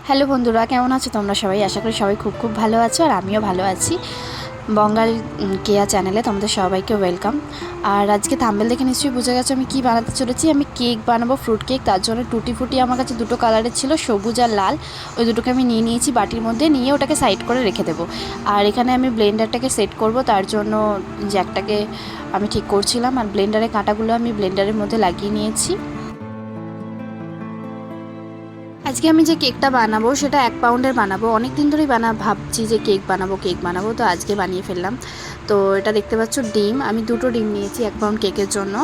Hello বন্ধুরা, কেমন আছো তোমরা সবাই? আশা করি সবাই খুব খুব ভালো আছো আর আমিও ভালো আছি। বঙ্গাল কেয়া চ্যানেলে তোমাদের সবাইকে ওয়েলকাম। আর আজকে থাম্বনেল দেখে নিশ্চয়ই বুঝে গেছো আমি কি বানাতে চলেছি। আমি কেক বানাবো, ফ্রুট কেক। তার জন্য টুটি ফুটি আমার কাছে দুটো কালারের ছিল, সবুজ আর লাল। ওই দুটোকে আমি নিয়ে নিয়েছি বাটির মধ্যে, নিয়ে ওটাকে সাইড করে রেখে দেবো। আর এখানে আমি ব্লেন্ডারটাকে সেট করব, তার জন্য জ্যাকটাকে আমি ঠিক করছিলাম। আর ব্লেন্ডারের কাঁটাগুলো আমি ব্লেন্ডারের মধ্যে লাগিয়ে নিয়েছি। আজকে আমি যে কেকটা বানাবো সেটা 1 পাউন্ডের বানাবো। অনেক দিন ধরেই ভাবছি যে কেক বানাবো, তো আজকে বানিয়ে ফেললাম। তো এটা দেখতে পাচ্ছ ডিম, আমি 2টো ডিম নিয়েছি 1 পাউন্ড কেকের জন্য।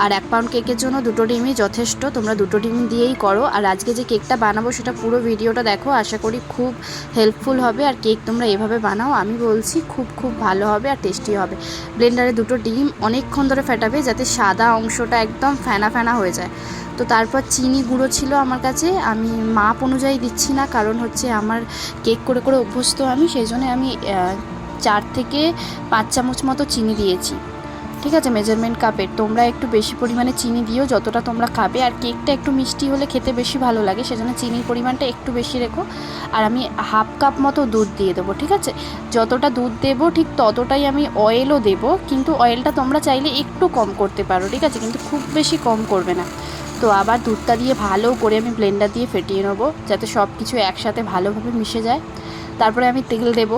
আর 1 পাউন্ড কেকের জন্য 2টো ডিমই যথেষ্ট, তোমরা 2টো ডিম দিয়েই করো। আর আজকে যে কেকটা বানাবো সেটা পুরো ভিডিওটা দেখো, আশা করি খুব হেল্পফুল হবে। আর কেক তোমরা এভাবে বানাও, আমি বলছি খুব খুব ভালো হবে আর টেস্টি হবে। ব্লেন্ডারে 2টো ডিম অনেকক্ষণ ধরে ফেটাবে যাতে সাদা অংশটা একদম ফেনা ফেনা হয়ে যায়। তো তারপর চিনি গুঁড়ো ছিল আমার কাছে, আমি মাপ অনুযায়ী দিচ্ছি না, কারণ হচ্ছে আমার কেক করে করে অভ্যস্ত আমি, সেই জন্য আমি 4 থেকে 5 চামচ মতো চিনি দিয়েছি। ঠিক আছে, মেজারমেন্ট কাপের। তোমরা একটু বেশি পরিমাণে চিনি দিও যতটা তোমরা খাবে। আর কেকটা একটু মিষ্টি হলে খেতে বেশি ভালো লাগে, সেজন্য চিনির পরিমাণটা একটু বেশি রেখো। আর আমি হাফ কাপ মতো দুধ দিয়ে দেবো। ঠিক আছে, যতটা দুধ দেবো ঠিক ততটাই আমি অয়েলও দেবো, কিন্তু অয়েলটা তোমরা চাইলে একটু কম করতে পারো। ঠিক আছে, কিন্তু খুব বেশি কম করবে না। তো আবার দুধটা দিয়ে ভালো করে আমি ব্লেন্ডার দিয়ে ফেটিয়ে নেবো, যাতে সব কিছু একসাথে ভালোভাবে মিশে যায়। তারপরে আমি তেল দেবো,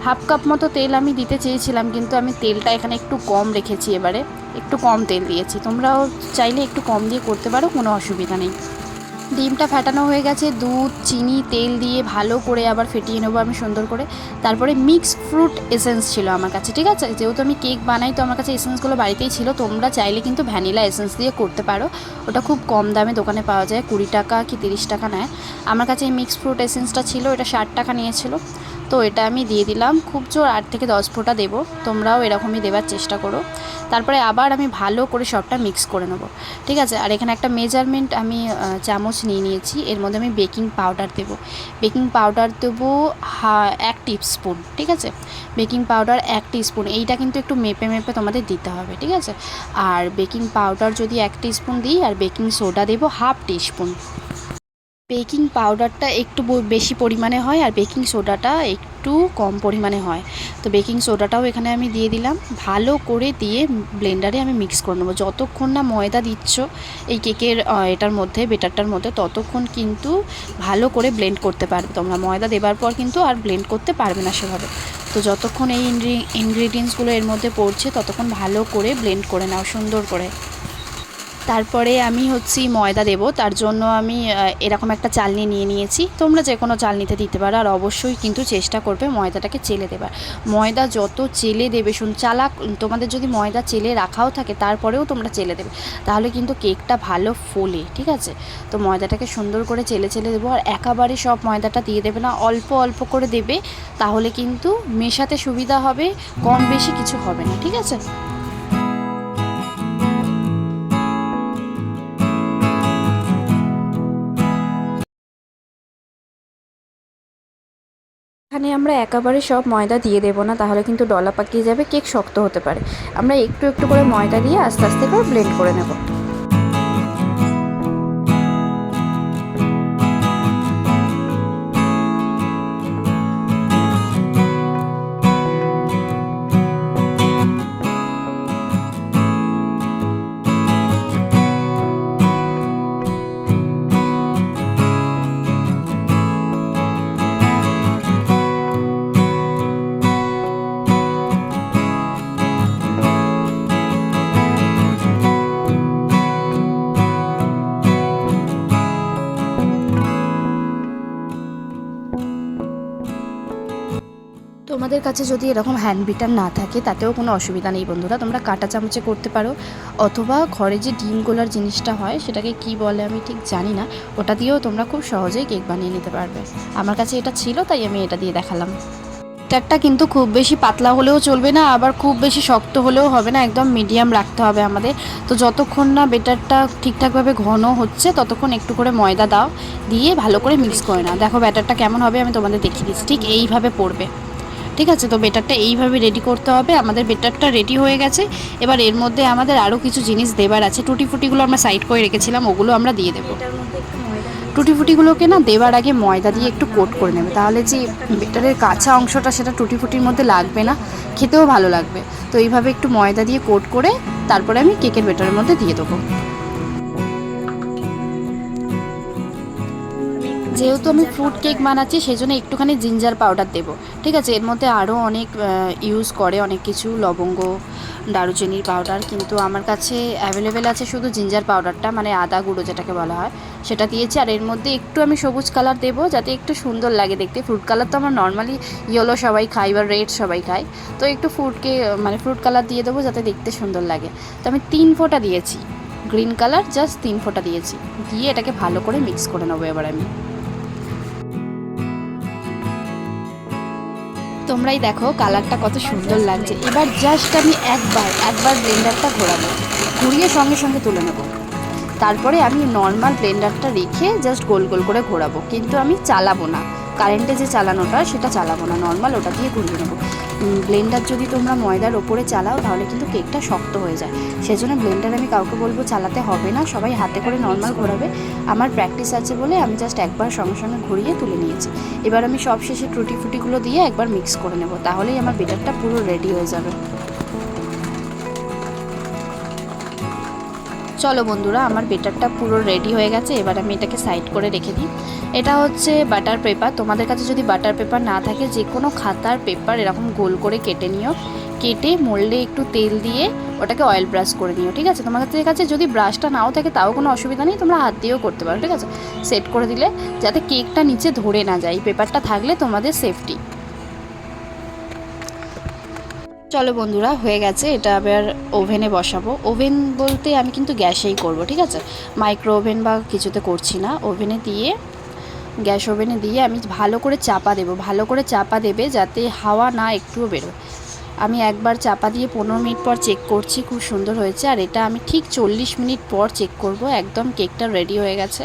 হাফ কাপ মতো তেল আমি দিতে চেয়েছিলাম, কিন্তু আমি তেলটা এখানে একটু কম রেখেছি, এবারে একটু কম তেল দিয়েছি। তোমরাও চাইলে একটু কম দিয়ে করতে পারো, কোনো অসুবিধা নেই। ডিমটা ফেটানো হয়ে গেছে, দুধ চিনি তেল দিয়ে ভালো করে আবার ফেটিয়ে নেবো আমি সুন্দর করে। তারপরে মিক্স ফ্রুট এসেন্স ছিল আমার কাছে। ঠিক আছে, যেহেতু আমি কেক বানাই তো আমার কাছে এসেন্সগুলো বাড়িতেই ছিল। তোমরা চাইলে কিন্তু ভ্যানিলা এসেন্স দিয়ে করতে পারো, ওটা খুব কম দামে দোকানে পাওয়া যায়, 20 টাকা কি 30 টাকা নেয়। আমার কাছে এই মিক্স ফ্রুট এসেন্সটা ছিল, এটা 60 টাকা নিয়েছিল। তো এটা আমি দিয়ে দিলাম, খুব জোর 8 থেকে 10 ফোঁটা দেবো, তোমরাও এরকমই দেওয়ার চেষ্টা করো। তারপরে আবার আমি ভালো করে সবটা মিক্স করে নেবো। ঠিক আছে, আর এখানে একটা মেজারমেন্ট আমি চামচ নিয়ে নিয়েছি, এর মধ্যে আমি বেকিং পাউডার দেবো। বেকিং পাউডার দেবো 1 টিস্পুন। ঠিক আছে, বেকিং পাউডার 1 টিস্পুন, এইটা কিন্তু একটু মেপে মেপে তোমাদের দিতে হবে। ঠিক আছে, আর বেকিং পাউডার যদি 1 টিস্পুন দিই, আর বেকিং সোডা দেবো 1/2 টিস্পুন। বেকিং পাউডারটা একটু বেশি পরিমাণে হয় আর বেকিং সোডাটা একটু কম পরিমাণে হয়। তো বেকিং সোডাটাও এখানে আমি দিয়ে দিলাম, ভালো করে দিয়ে ব্লেন্ডারে আমি মিক্স করে নেবো। যতক্ষণ না ময়দা দিচ্ছ এই কেকের এটার মধ্যে, বেটারটার মধ্যে, ততক্ষণ কিন্তু ভালো করে ব্লেন্ড করতে পারবে তোমরা। ময়দা দেবার পর কিন্তু আর ব্লেন্ড করতে পারবে না সেভাবে। তো যতক্ষণ এই ইনগ্রিডিয়েন্টসগুলো এর মধ্যে পড়ছে ততক্ষণ ভালো করে ব্লেন্ড করে নাও সুন্দর করে। তারপরে আমি ময়দা দেব, তার জন্য আমি এরকম একটা চালনি নিয়ে নিয়েছি। তোমরা যে কোনো চালনিতে দিতে পারো, আর অবশ্যই কিন্তু চেষ্টা করবে ময়দাটাকে চেলে দেবার। ময়দা যত চেলে দেবে, তোমাদের যদি ময়দা চেলে রাখাও থাকে তারপরেও তোমরা চেলে দেবে, তাহলে কিন্তু কেকটা ভালো ফোলে। ঠিক আছে, তো ময়দাটাকে সুন্দর করে চেলে চেলে দেবো। আর একেবারে সব ময়দাটা দিয়ে দেবে না, অল্প অল্প করে দেবে, তাহলে কিন্তু মেশাতে সুবিধা হবে, কম বেশি কিছু হবে না। ঠিক আছে, এখানে আমরা একেবারে সব ময়দা দিয়ে দেবো না, তাহলে কিন্তু ডলা পাকিয়ে যাবে, কেক শক্ত হতে পারে। আমরা একটু একটু করে ময়দা দিয়ে আস্তে আস্তে করে ব্লেন্ড করে নেব। তোমাদের কাছে যদি এরকম হ্যান্ড বিটার না থাকে তাতেও কোনো অসুবিধা নেই বন্ধুরা, তোমরা কাঁটা চামচে করতে পারো, অথবা ঘরে যে ডিম গোলার জিনিসটা হয় সেটাকে কি বলে আমি ঠিক জানি না, ওটা দিয়েও তোমরা খুব সহজেই কেক বানিয়ে নিতে পারবে। আমার কাছে এটা ছিল তাই আমি এটা দিয়ে দেখালাম। ব্যাটারটা কিন্তু খুব বেশি পাতলা হলেও চলবে না, আবার খুব বেশি শক্ত হলেও হবে না, একদম মিডিয়াম রাখতে হবে আমাদের। তো যতক্ষণ না ব্যাটারটা ঠিকঠাকভাবে ঘন হচ্ছে ততক্ষণ একটু করে ময়দা দাও, দিয়ে ভালো করে মিক্স করে নাও। দেখো ব্যাটারটা কেমন হবে আমি তোমাদের দেখিয়ে দিচ্ছি, ঠিক এইভাবে পড়বে। ঠিক আছে, তো বেটারটা এইভাবে রেডি করতে হবে। আমাদের বেটারটা রেডি হয়ে গেছে, এবার এর মধ্যে আমাদের আরও কিছু জিনিস দেবার আছে। টুটি ফুটিগুলো আমরা সাইড করে রেখেছিলাম, ওগুলো আমরা দিয়ে দেবো। টুটি ফুটিগুলোকে না দেওয়ার আগে ময়দা দিয়ে একটু কোট করে নেবে, তাহলে যে বেটারের কাঁচা অংশটা সেটা টুটি ফুটির মধ্যে লাগবে না, খেতেও ভালো লাগবে। তো এইভাবে একটু ময়দা দিয়ে কোট করে তারপরে আমি কেকের বেটারের মধ্যে দিয়ে দেবো। যেহেতু আমি ফ্রুট কেক বানাচ্ছি সেই জন্য একটুখানি জিঞ্জার পাউডার দেবো, ঠিক আছে। এর মধ্যে আরও অনেক ইউজ করে অনেক কিছু, লবঙ্গ, দারুচিনির পাউডার, কিন্তু আমার কাছে অ্যাভেলেবেল আছে শুধু জিঞ্জার পাউডারটা, মানে আদা গুঁড়ো যেটাকে বলা হয়, সেটা দিয়েছি। আর এর মধ্যে একটু আমি সবুজ কালার দেবো যাতে একটু সুন্দর লাগে দেখতে। ফ্রুট কালার তো আমার নর্মালি ইয়েলো সবাই খায় বা রেড সবাই খায়, তো একটু ফ্রুট কালার দিয়ে দেবো যাতে দেখতে সুন্দর লাগে। তো আমি 3 ফোঁটা দিয়েছি গ্রিন কালার, জাস্ট 3 ফোঁটা দিয়েছি, দিয়ে এটাকে ভালো করে মিক্স করে নেবো এবার আমি। তোমরাই দেখো কালারটা কত সুন্দর লাগছে। এবার জাস্ট আমি একবার ব্লেন্ডারটা ঘোরাবো, ঘুরিয়ে সঙ্গে সঙ্গে তুলে নেবো। তারপরে আমি নর্মাল ব্লেন্ডারটা রেখে জাস্ট গোল গোল করে ঘোরাবো, কিন্তু আমি চালাবো না, কারেন্টে যে চালানোটা সেটা চালাবো না, নর্মাল ওটা দিয়ে ঘুরিয়ে নেবো। ব্লেন্ডার যদি তোমরা ময়দার ওপরে চালাও তাহলে কিন্তু কেকটা শক্ত হয়ে যায়, সেজন্য ব্লেন্ডার আমি কাউকে বলবো চালাতে হবে না, সবাই হাতে করে নর্মাল ঘোরাবে। আমার প্র্যাকটিস আছে বলে আমি জাস্ট একবার সঙ্গে সঙ্গে ঘুরিয়ে তুলে নিয়েছি। এবার আমি সব শেষে টুটি ফুটিগুলো দিয়ে একবার মিক্স করে নেব, তাহলেই আমার বেটারটা পুরো রেডি হয়ে যাবে। চলো বন্ধুরা, আমার বেটারটা পুরো রেডি হয়ে গেছে, এবার আমি এটাকে সাইড করে রেখে দিই। এটা হচ্ছে বাটার পেপার, তোমাদের কাছে যদি বাটার পেপার না থাকে যে কোনো খাতার পেপার এরকম গোল করে কেটে নিও, কেটে মোল্ডে একটু তেল দিয়ে ওটাকে অয়েল ব্রাশ করে নিও, ঠিক আছে। তোমাদের কাছে যদি ব্রাশটা নাও থাকে তাও কোনো অসুবিধা নেই, তোমরা হাত দিয়েও করতে পারো, ঠিক আছে। সেট করে দিলে যাতে কেকটা নিচে ধরে না যায়, এই পেপারটা থাকলে তোমাদের সেফটি। চলো বন্ধুরা, হয়ে গেছে, এটা আবার ওভেনে বসাবো। ওভেন বলতে আমি কিন্তু গ্যাসেই করব, ঠিক আছে, মাইক্রো ওভেন বা কিছুতে করছি না। গ্যাস ওভেনে দিয়ে আমি ভালো করে চাপা দেবো, ভালো করে চাপা দেবে যাতে হাওয়া না একটুও বেরোয়। আমি একবার চাপা দিয়ে 15 মিনিট পর চেক করছি, খুব সুন্দর হয়েছে। আর এটা আমি ঠিক 40 মিনিট পর চেক করব, একদম কেকটা রেডি হয়ে গেছে।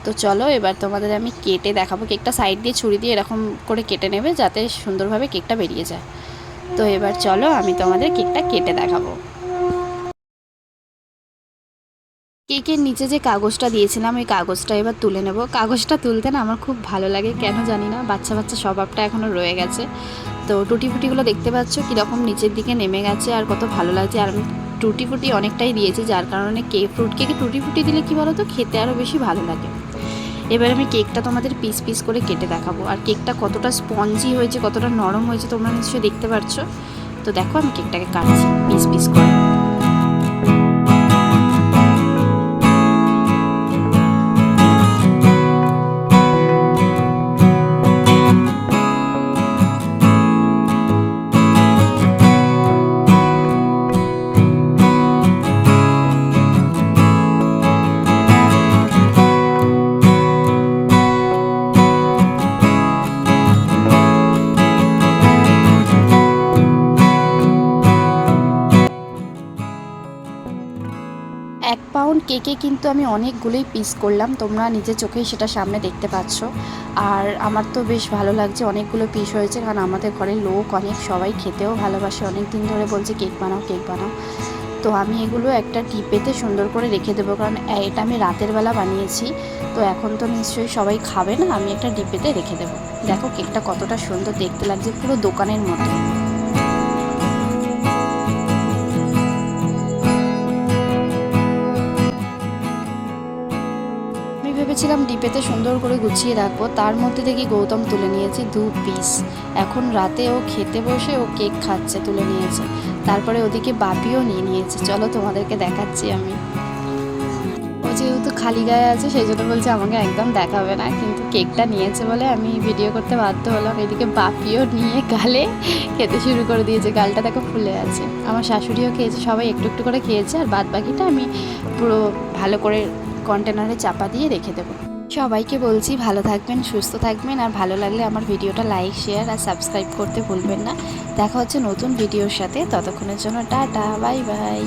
তো চলো এবার তোমাদের আমি কেটে দেখাবো। কেকটা সাইড দিয়ে ছুরি দিয়ে এরকম করে কেটে নেবে যাতে সুন্দরভাবে কেকটা বেরিয়ে যায়। তো এবার চলো আমি তোমাদের কেকটা কেটে দেখাবো। কেকের নিচে যে কাগজটা দিয়েছিলাম ওই কাগজটা এবার তুলে নেব। কাগজটা তুলতে না আমার খুব ভালো লাগে, কেন জানি না, বাচ্চা বাচ্চা স্বভাবটা এখনও রয়ে গেছে। তো টুটি ফুটিগুলো দেখতে পাচ্ছ কীরকম নিচের দিকে নেমে গেছে আর কত ভালো লাগছে। আর আমি টুটি ফুটি অনেকটাই দিয়েছি, যার কারণে ফ্রুট কেকে টুটি ফুটি দিলে কী বলো তো, খেতে আরও বেশি ভালো লাগে। এবার আমি কেকটা তোমাদের পিস পিস করে কেটে দেখাবো, আর কেকটা কতটা স্পঞ্জি হয়েছে, কতটা নরম হয়েছে তোমরা নিশ্চয়ই দেখতে পাচ্ছ। তো দেখো আমি কেকটাকে কাটছি পিস পিস করে। এক পাউন্ড কেকে কিন্তু আমি অনেকগুলোই পিস করলাম, তোমরা নিজের চোখেই সেটা সামনে দেখতে পাচ্ছ। আর আমার তো বেশ ভালো লাগছে, অনেকগুলো পিস হয়েছে, কারণ আমাদের ঘরে লোক অনেক, সবাই খেতেও ভালোবাসে, অনেক দিন ধরে বলছে কেক বানাও কেক বানাও। তো আমি এগুলো একটা টিপেতে সুন্দর করে রেখে দেবো, কারণ এটা আমি রাতের বেলা বানিয়েছি, তো এখন তো নিশ্চয়ই সবাই খাবে না, আমি একটা ডিপেতে রেখে দেবো। দেখো কেকটা কতটা সুন্দর দেখতে লাগছে, পুরো দোকানের মতো। ভেবেছিলাম ডিপেতে সুন্দর করে গুছিয়ে রাখবো, তার মধ্যে দেখি গৌতম তুলে নিয়েছি 2 পিস। এখন রাতে ও খেতে বসে ও কেক খাচ্ছে, তুলে নিয়েছে। তারপরে ওদিকে বাপিও নিয়ে নিয়েছে, চলো তোমাদেরকে দেখাচ্ছি আমি। ও যেহেতু খালি গায়ে আছে সেই জন্য বলছে আমাকে একদম দেখাবে না, কিন্তু কেকটা নিয়েছে বলে আমি ভিডিও করতে বাধ্য হলাম। এদিকে বাপিও নিয়ে গালে খেতে শুরু করে দিয়েছে, গালটা দেখো ফুলে আছে। আমার শাশুড়িও খেয়েছে, সবাই একটু একটু করে খেয়েছে, আর বাদ বাকিটা আমি পুরো ভালো করে কন্টেনারে চাপা দিয়ে রেখে দেবো। সবাইকে বলছি ভালো থাকবেন, সুস্থ থাকবেন, আর ভালো লাগলে আমার ভিডিওটা লাইক, শেয়ার আর সাবস্ক্রাইব করতে ভুলবেন না। দেখা হচ্ছে নতুন ভিডিওর সাথে, ততক্ষণের জন্য টাটা, বাই বাই।